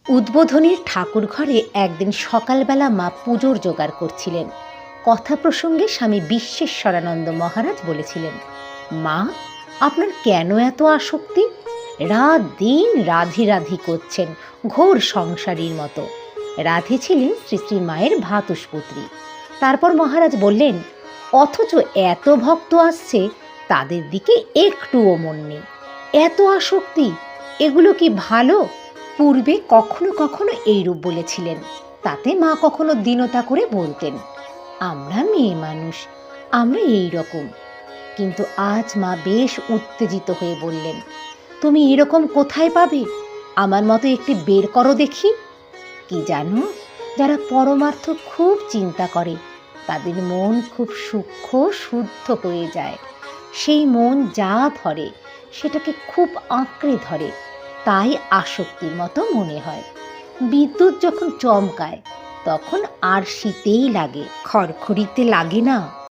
উদ্বোধনীর ঠাকুর ঘরে একদিন সকালবেলা মা পুজোর জোগাড় করছিলেন। কথা প্রসঙ্গে স্বামী বিশ্বেশ্বরানন্দ মহারাজ বলেছিলেন, মা, আপনার কেন এত আসক্তি? রাত দিন রাধি রাধি করছেন, ঘোর সংসারীর মতো। রাধে ছিলেন শ্রী শ্রী মায়ের ভ্রাতুষ্পুত্রী। তারপর মহারাজ বললেন, অথচ এত ভক্ত আসছে, তাদের দিকে একটুও মন নেই। এত আসক্তি, এগুলো কি ভালো? পূর্বে কখনো কখনো এইরূপ বলেছিলেন। তাতে মা কখনো দীনতা করে বলতেন, আমরা মেয়ে মানুষ, আমরা এই রকম। কিন্তু আজ মা বেশ উত্তেজিত হয়ে বললেন, তুমি এরকম কোথায় পাবে? আমার মতো একটি বের করো দেখি। কি জানো, যারা পরমার্থ খুব চিন্তা করে তাদের মন খুব সূক্ষ্ম শুদ্ধ হয়ে যায়। সেই মন যা ধরে সেটাকে খুব আঁকড়ে ধরে, তাই আসক্তির মতো মনে হয়। বিদ্যুৎ যখন চমকায় তখন আর শীতেই লাগে, খড়খড়িতে লাগে না।